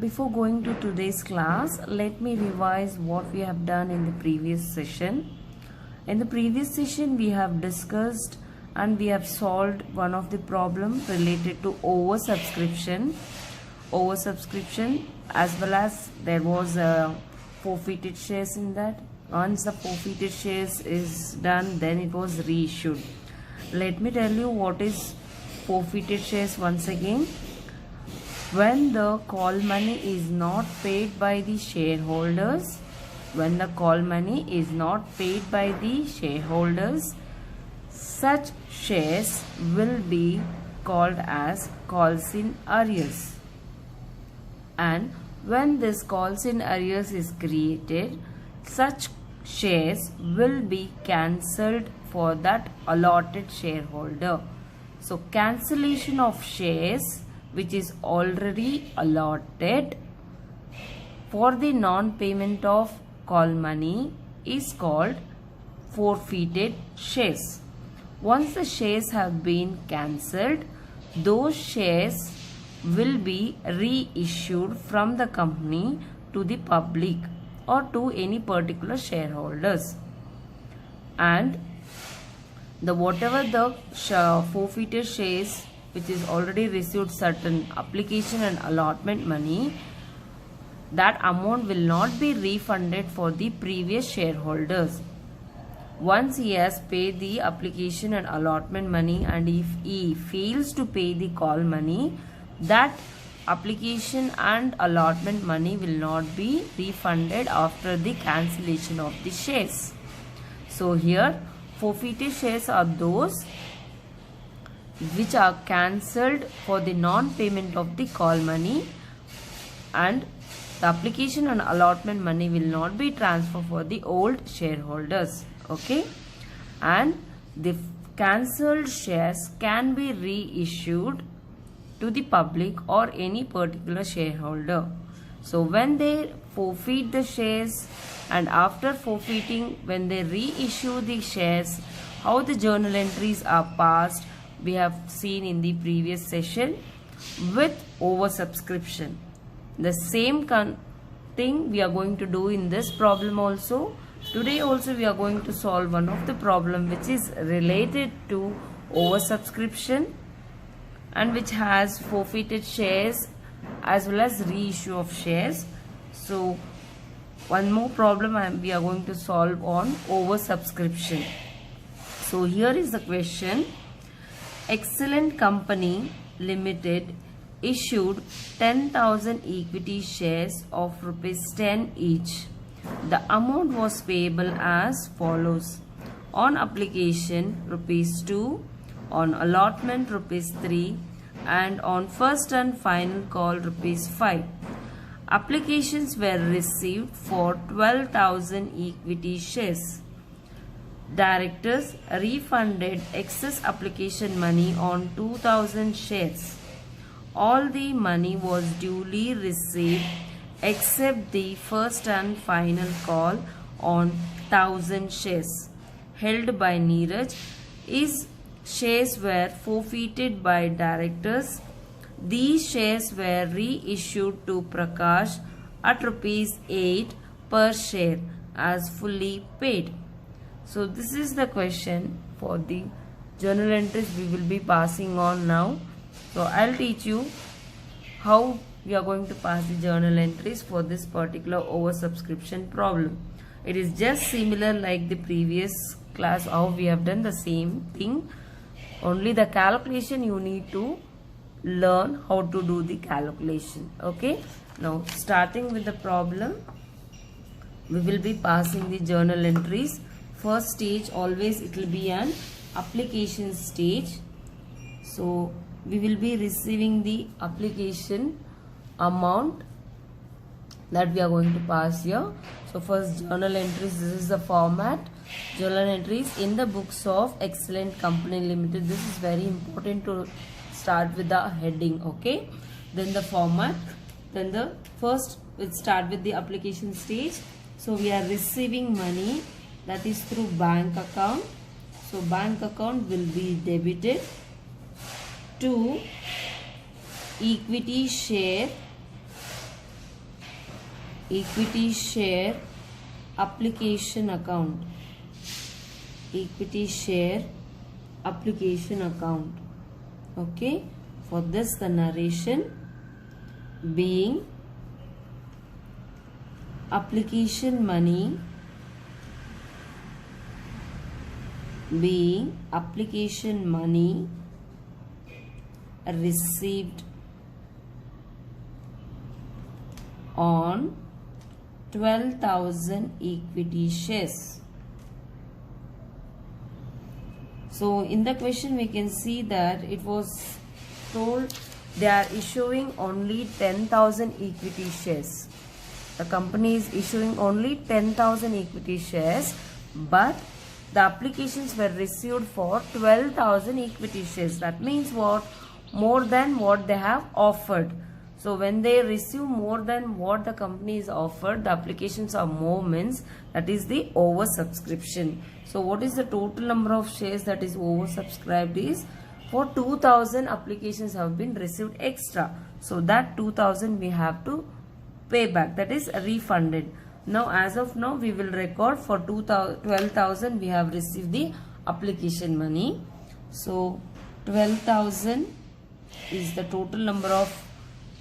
Before going to today's class, let me revise what we have done in the previous session. In the previous session, we have discussed and we have solved one of the problem related to oversubscription, as well as there was a forfeited shares in that. Once the forfeited shares is done, then it was reissued. Let me tell you what is forfeited shares once again. When the call money is not paid by the shareholders, such shares will be called as calls in arrears. And when this calls in arrears is created, such shares will be cancelled for that allotted shareholder. So cancellation of shares which is already allotted for the non-payment of call money is called forfeited shares. Once the shares have been cancelled, those shares will be reissued from the company to the public or to any particular shareholders. And whatever the forfeited shares which is already received certain application and allotment money, that amount will not be refunded for the previous shareholders. Once he has paid the application and allotment money, and if he fails to pay the call money, that application and allotment money will not be refunded after the cancellation of the shares. So here forfeited shares are those which are cancelled for the non-payment of the call money, and the application and allotment money will not be transferred for the old shareholders. Okay, and the cancelled shares can be reissued to the public or any particular shareholder. So when they forfeit the shares, and after forfeiting, when they reissue the shares, how the journal entries are passed, we have seen in the previous session with oversubscription. The same thing we are going to do in this problem also. Today also we are going to solve one of the problem which is related to oversubscription and which has forfeited shares as well as reissue of shares. So one more problem we are going to solve on oversubscription. So here is the question. Excellent Company Limited issued 10,000 equity shares of ₹10 each. The amount was payable as follows. On application ₹2, on allotment ₹3, and on first and final call ₹5. Applications were received for 12,000 equity shares. Directors refunded excess application money on 2,000 shares. All the money was duly received except the first and final call on 1,000 shares held by Neeraj. His shares were forfeited by directors. These shares were reissued to Prakash at ₹8 per share as fully paid. So this is the question for the journal entries we will be passing on now. So I'll teach you how we are going to pass the journal entries for this particular oversubscription problem. It is just similar like the previous class how we have done the same thing. Only the calculation you need to learn how to do the calculation. Okay. Now starting with the problem, we will be passing the journal entries. First stage always it will be an application stage. So we will be receiving the application amount that we are going to pass here. So first journal entries, this is the format. Journal entries in the books of Excellent Company Limited. This is very important to start with the heading. Okay, then the format, then the first we'll start with the application stage. So we are receiving money, that is through bank account. So bank account will be debited to equity share equity share application account, equity share application account. Okay, for this the narration being application money, being application money received on 12,000 equity shares. So in the question we can see that it was told they are issuing only 10,000 equity shares. The company is issuing only 10,000 equity shares, but the applications were received for 12,000 equity shares. That means what? More than what they have offered. So when they receive more than what the company is offered, the applications are more, means that is the oversubscription. So what is the total number of shares that is oversubscribed is for 2,000 applications have been received extra. So that 2,000 we have to pay back, that is refunded. Now as of now we will record for 12,000 we have received the application money. So 12,000 is the total number of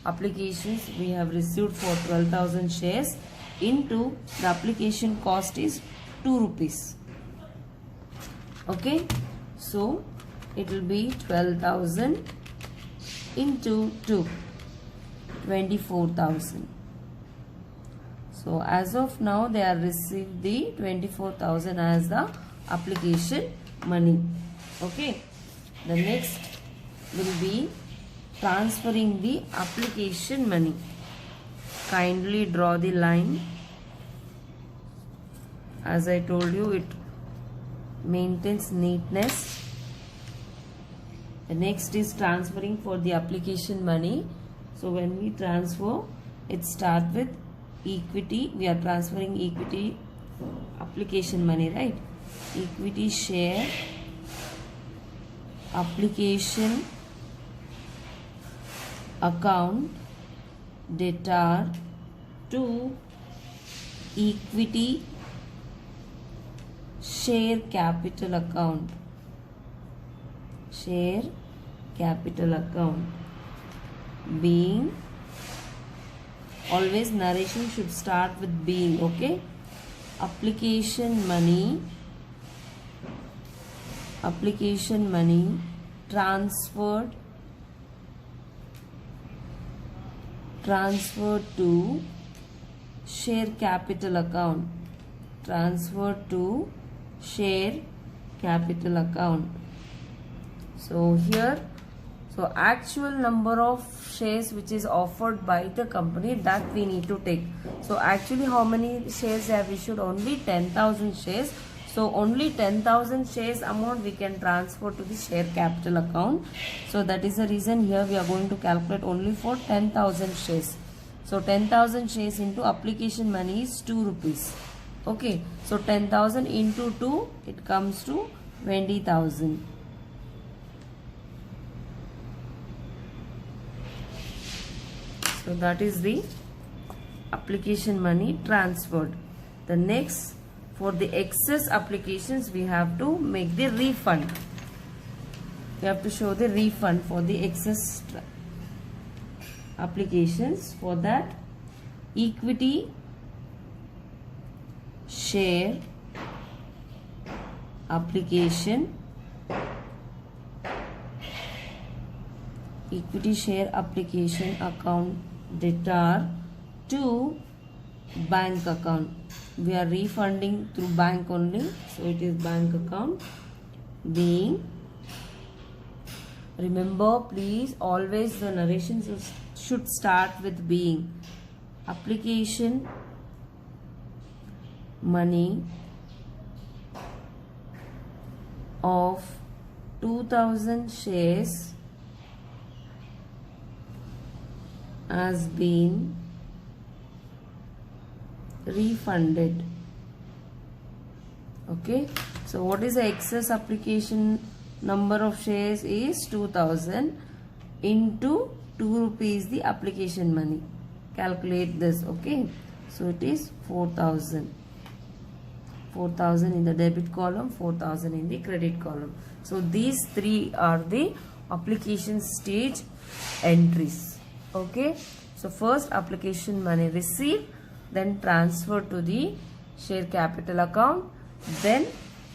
applications we have received for 12,000 shares into the application cost is 2 rupees. Okay, so it will be 12,000 into 2, 24,000. So as of now they are received the 24,000 as the application money. Okay, the next will be transferring the application money. Kindly draw the line. As I told you, it maintains neatness. The next is transferring for the application money. So when we transfer, it starts with equity. We are transferring equity application money, right? Equity share application account debtor to equity share capital account, share capital account. Being, always narration should start with being. Okay, application money transferred to share capital account, transferred to share capital account. So here, so actual number of shares which is offered by the company, that we need to take. So actually how many shares they have issued? Only 10,000 shares. So only 10,000 shares amount we can transfer to the share capital account. So that is the reason here we are going to calculate only for 10,000 shares. So 10,000 shares into application money is 2 rupees. Okay, so 10,000 into 2, it comes to 20,000. So that is the application money transferred. The next, for the excess applications, we have to make the refund. We have to show the refund for the excess applications. For that, equity share application, equity share application account debtor to bank account. We are refunding through bank only, so it is bank account. Being, remember please, always the narration should start with being. Application money of 2,000 shares has been refunded. Okay, so what is the excess application number of shares is 2,000 into 2 rupees the application money. Calculate this. Okay, So it is 4,000. 4,000 in the debit column, 4,000 in the credit column. So these three are the application stage entries. Okay. So first application money received, then transfer to the share capital account, then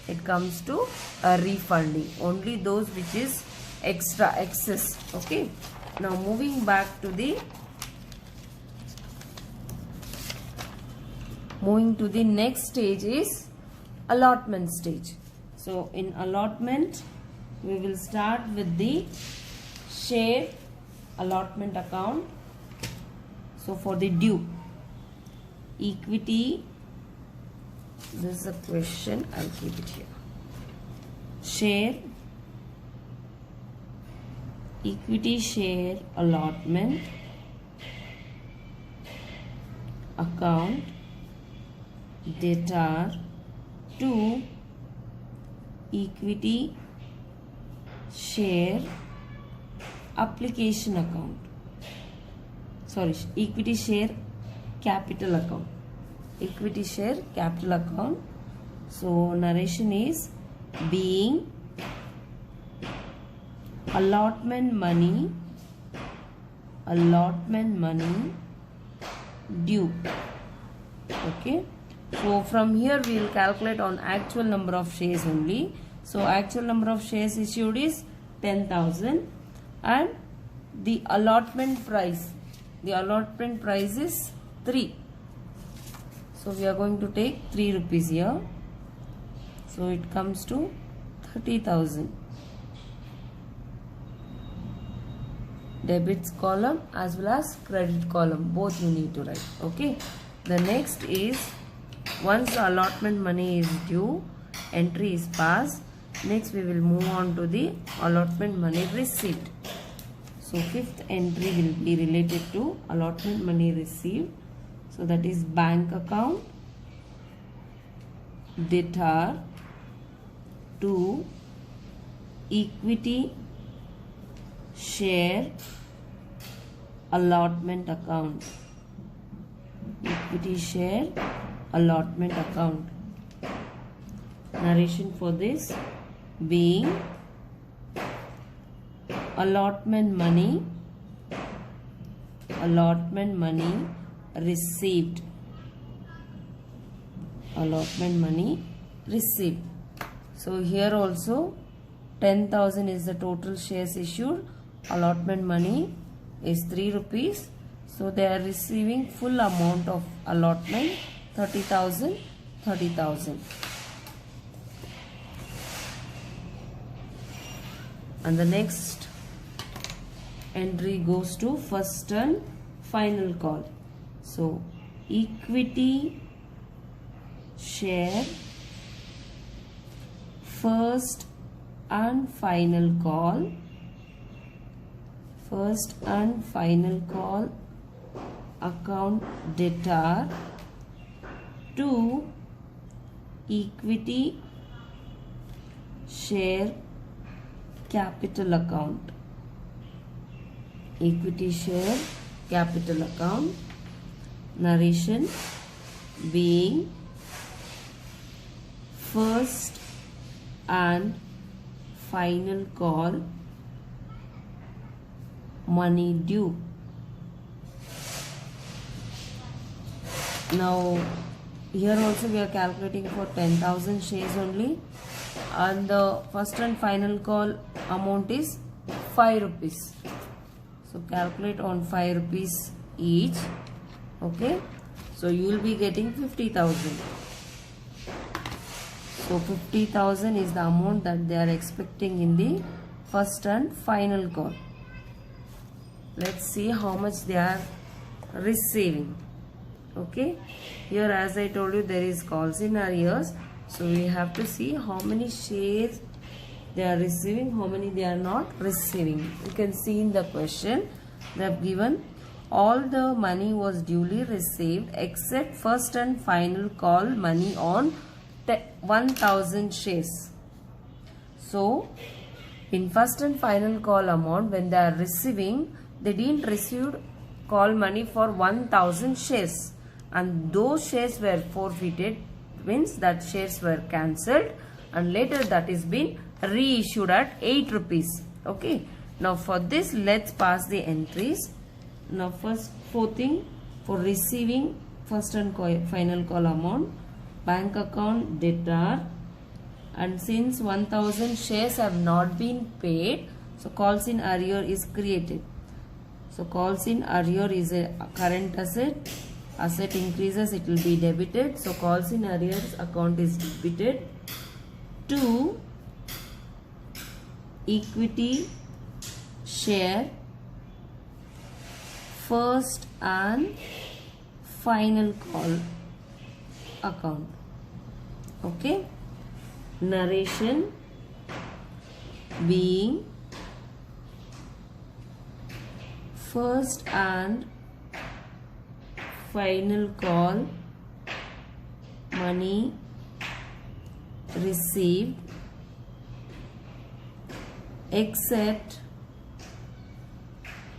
it comes to a refunding. Only those which is extra excess. Okay. Now moving back to the next stage is allotment stage. So in allotment we will start with the share allotment account. So for the due equity, this is a question, I'll keep it here. Share equity share allotment account debtor to equity share application account. Sorry, equity share capital account. Equity share capital account. So narration is being allotment money due. Okay. So from here we will calculate on actual number of shares only. So actual number of shares issued is 10,000 and the allotment price is 3. So we are going to take 3 rupees here. So it comes to 30,000. Debits column as well as credit column, both you need to write. Okay. The next is once the allotment money is due, entry is passed. Next we will move on to the allotment money received. So fifth entry will be related to allotment money received. So that is bank account debtor to equity share allotment account. Equity share allotment account. Narration for this being allotment money received. Allotment money received. So here also 10,000 is the total shares issued. Allotment money is 3 rupees. So they are receiving full amount of allotment 30,000. And the next entry goes to first and final call. So equity share first and final call. First and final call account debtor to equity share capital account. Equity share capital account. Narration being first and final call money due. Now here also we are calculating for 10,000 shares only, and the first and final call amount is 5 rupees. So calculate on 5 rupees each. Okay, so you will be getting 50,000. So 50,000 is the amount that they are expecting in the first and final call. Let's see how much they are receiving. Okay, here as I told you there is calls in arrears, so we have to see how many shares they are receiving, how many they are not receiving. You can see in the question they have given all the money was duly received except first and final call money on 1,000 shares. So in first and final call amount, when they are receiving, they didn't receive call money for 1,000 shares. and those shares were forfeited, means that shares were cancelled, and later that is been reissued at 8 rupees. Okay. Now for this, let's pass the entries. Now first, fourth thing, for receiving first and final call amount, bank account debtor, and since 1000 shares have not been paid, so calls in arrear is created. So calls in arrear is a current asset. Asset increases, it will be debited. So calls in arrears account is debited to equity share first and final call account. Okay. Narration being first and final call money received except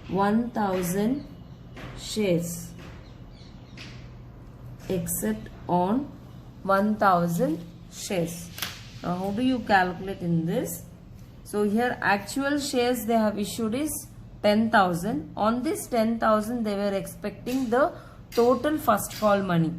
1000 shares, except on 1000 shares. Now how do you calculate in this? So here actual shares they have issued is 10,000. On this 10,000 they were expecting the total first call money,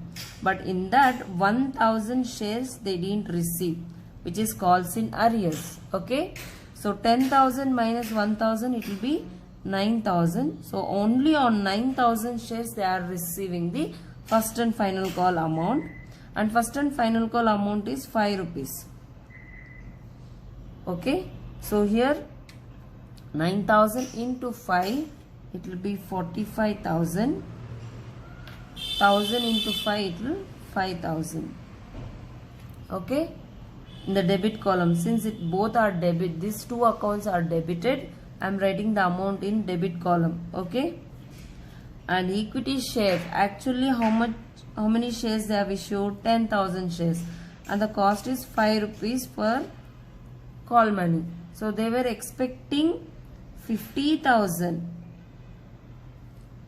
but in that 1000 shares they didn't receive, which is calls in arrears. Okay, so 10,000 minus 1000, it will be 9,000. So only on 9,000 shares they are receiving the first and final call amount, and first and final call amount is 5 rupees. Okay, so here 9,000 into 5, it will be 45,000. 1000 into 5, it will 5,000. Okay, in the debit column, since it both are debit, these two accounts are debited, I am writing the amount in debit column. Okay, and equity share, actually how many shares they have issued? 10,000 shares, and the cost is 5 rupees per call money. So they were expecting 50,000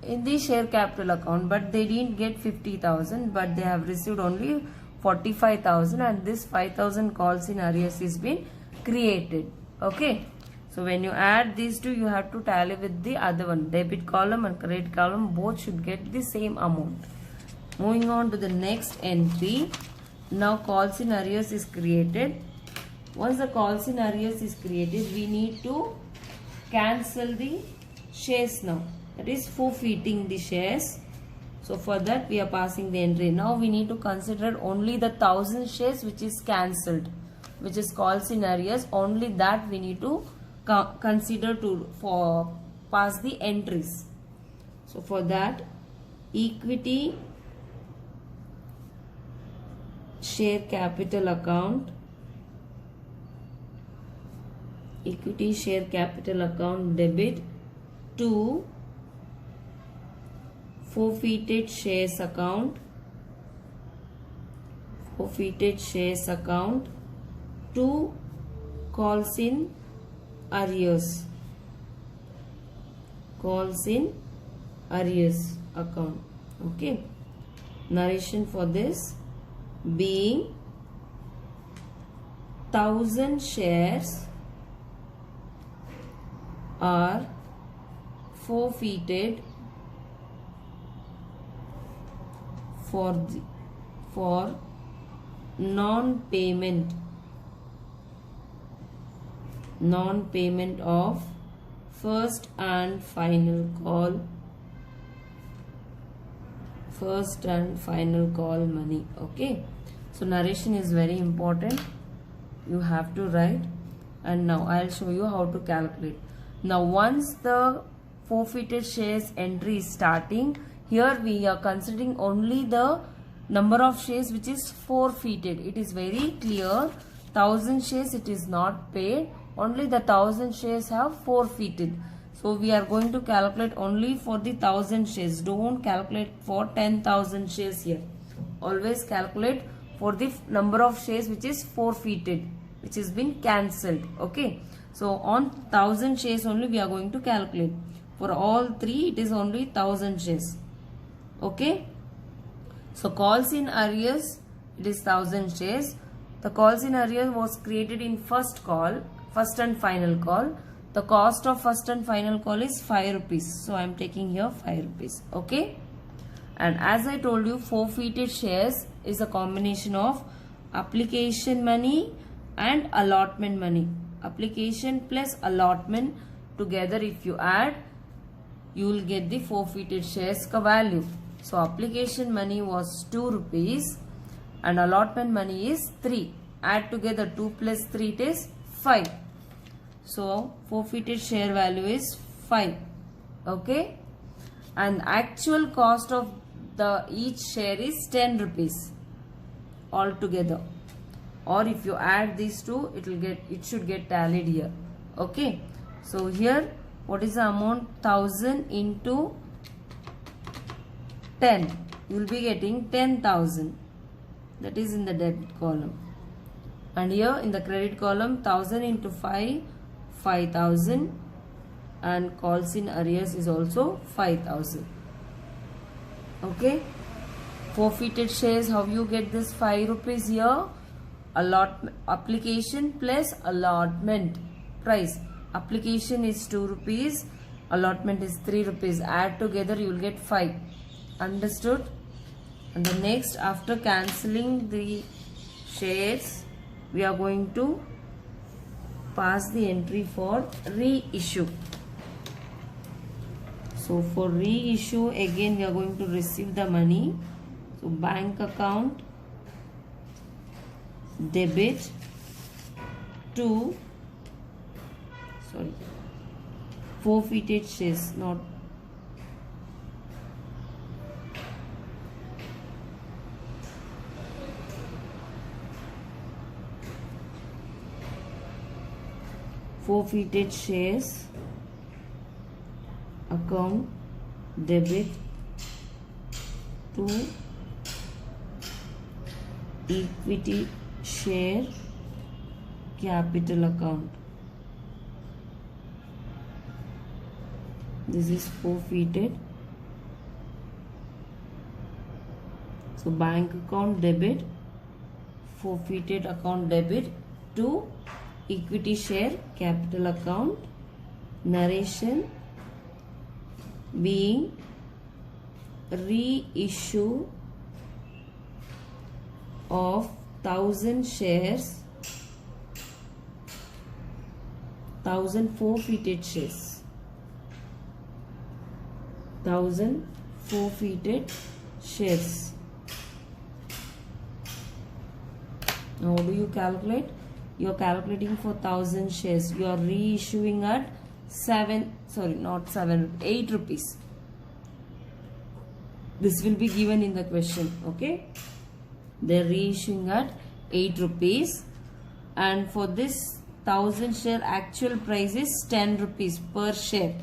in the share capital account, but they didn't get 50,000, but they have received only 45,000, and this 5,000 calls in arrears is been created. Okay, so when you add these two, you have to tally with the other one. Debit column and credit column both should get the same amount. Moving on to the next entry. Now calls in arrears is created. Once the calls in arrears is created, we need to cancel the shares now. That is forfeiting the shares. So for that we are passing the entry. Now we need to consider only the 1000 shares which is cancelled, which is calls in arrears. Only that we need to consider for pass the entries. So for that, equity share capital account, equity share capital account debit to forfeited shares account, forfeited shares account to calls in arrears, calls in arrears account. Okay, narration for this being 1000 shares are forfeited for non-payment of first and final call money. Okay, so narration is very important, you have to write, and now I'll show you how to calculate. Now once the forfeited shares entry is starting, here we are considering only the number of shares which is forfeited. It is very clear, 1000 shares it is not paid, only the 1000 shares have forfeited. So we are going to calculate only for the 1000 shares. Don't calculate for 10,000 shares here. Always calculate for the number of shares which is forfeited, which has been cancelled. Okay, so on 1000 shares only we are going to calculate. For all three it is only 1000 shares. Okay, So calls in arrears, it is 1000 shares. The calls in arrears was created in first call, first and final call. The cost of first and final call is 5 rupees. So I am taking here 5 rupees. Okay. And as I told you, forfeited shares is a combination of application money and allotment money. Application plus allotment together, if you add, you will get the forfeited shares ka value. So application money was 2 rupees and allotment money is 3. Add together 2 plus 3, it is 5. So forfeited share value is 5. Okay. And actual cost of the each share is 10 rupees altogether. Or if you add these two, it should get tallied here. Okay. So here, what is the amount? 1000 into 10. You will be getting 10,000. That is in the debit column. And here in the credit column, 1000 into 5, 5000. And calls in arrears is also 5000. Okay. Forfeited shares, how you get this 5 rupees here? Application plus allotment price. Application is 2 rupees, allotment is 3 rupees. Add together you will get 5. Understood? And the next, after cancelling the shares, we are going to pass the entry for reissue. So for reissue, again we are going to receive the money. So bank account debit to forfeited shares, not forfeited shares account debit to equity share capital account. This is forfeited. So bank account debit, forfeited account debit to equity share capital account. Narration being reissue of 1000 shares, 1000 forfeited shares, 1000 forfeited shares. Now what do you calculate? You are calculating for 1000 shares. You are reissuing at 8 rupees. This will be given in the question. Okay. They are reissuing at 8 rupees. And for this 1000 share, actual price is 10 rupees per share.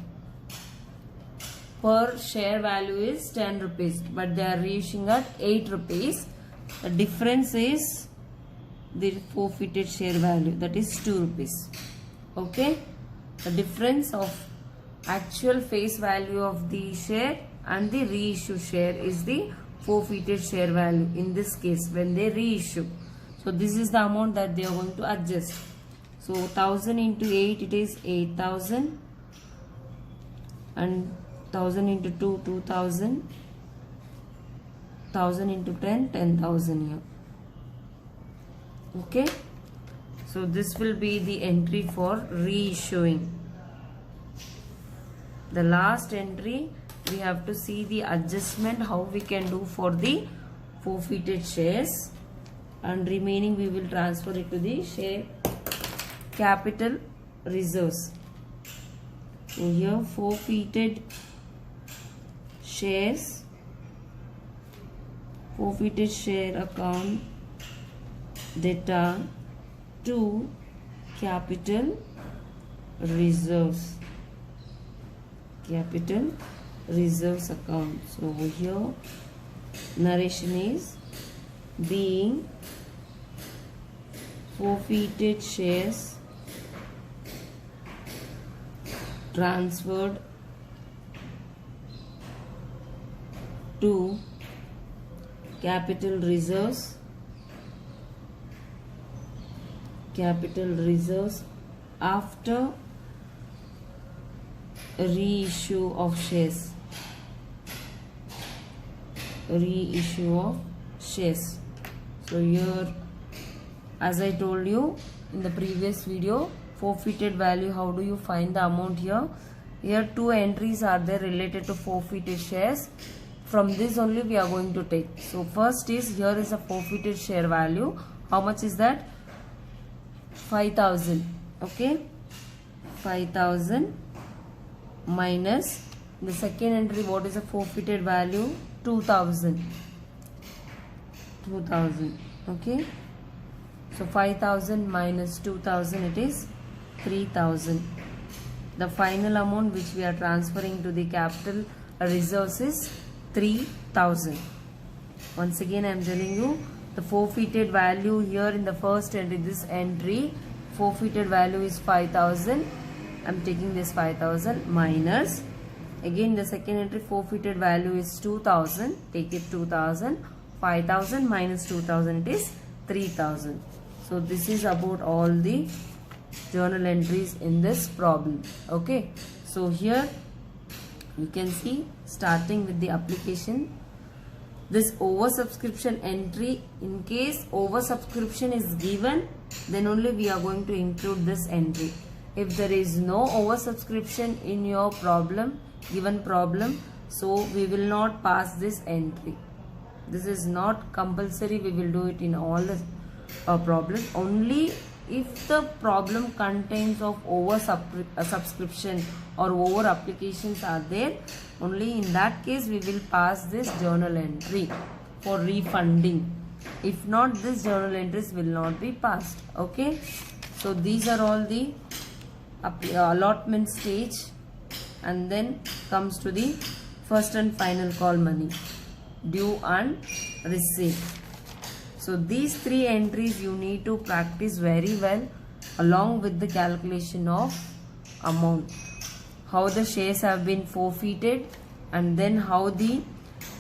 Per share value is 10 rupees. But they are reissuing at 8 rupees. The difference is the forfeited share value, that is 2 rupees. Okay. The difference of actual face value of the share and the reissue share is the forfeited share value in this case when they reissue. So this is the amount that they are going to adjust. So 1000 into 8, it is 8000, and 1000 into 2, 2000, 1000 into 10, 10,000 here. Okay. So this will be the entry for reissuing. The last entry, we have to see the adjustment how we can do for the forfeited shares, and remaining we will transfer it to the share capital reserves. So here forfeited shares, forfeited share account data to capital reserves, capital reserves account. So over here narration is being forfeited shares transferred to capital reserves after reissue of shares. So here, as I told you in the previous video, forfeited value, how do you find the amount here? Here two entries are there related to forfeited shares. From this only we are going to take. So first is, here is a forfeited share value. How much is that? 5,000. Okay, 5,000 minus the second entry. What is the forfeited value? 2,000. Okay, so 5,000 minus 2,000, it is 3,000. The final amount which we are transferring to the capital reserves is 3,000. Once again I am telling you, the forfeited value here in the first entry, this entry, forfeited value is 5,000. I am taking this 5,000 minus, again the second entry, forfeited value is 2,000. Take it 2,000. 5,000 minus 2,000, it is 3,000. So this is about all the journal entries in this problem. Okay, so here you can see, starting with the application, this oversubscription entry, in case oversubscription is given, then only we are going to include this entry. If there is no oversubscription in your problem, given problem, so we will not pass this entry. This is not compulsory, we will do it in all the problems. Only if the problem contains of subscription or over applications are there, only in that case we will pass this journal entry for refunding. If not, this journal entries will not be passed. Okay, so these are all the allotment stage, and then comes to the first and final call money, due and receive. So these three entries you need to practice very well, along with the calculation of amount, how the shares have been forfeited, and then how the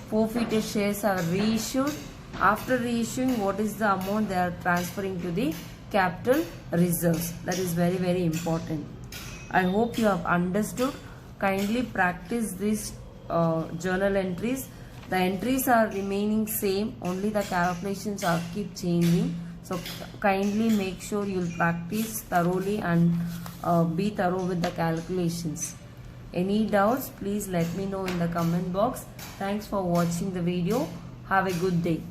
forfeited shares are reissued. After reissuing, what is the amount they are transferring to the capital reserves. That is very, very important. I hope you have understood. Kindly practice these journal entries. The entries are remaining same, only the calculations are keep changing. So kindly make sure you will practice thoroughly and be thorough with the calculations. Any doubts, please let me know in the comment box. Thanks for watching the video. Have a good day.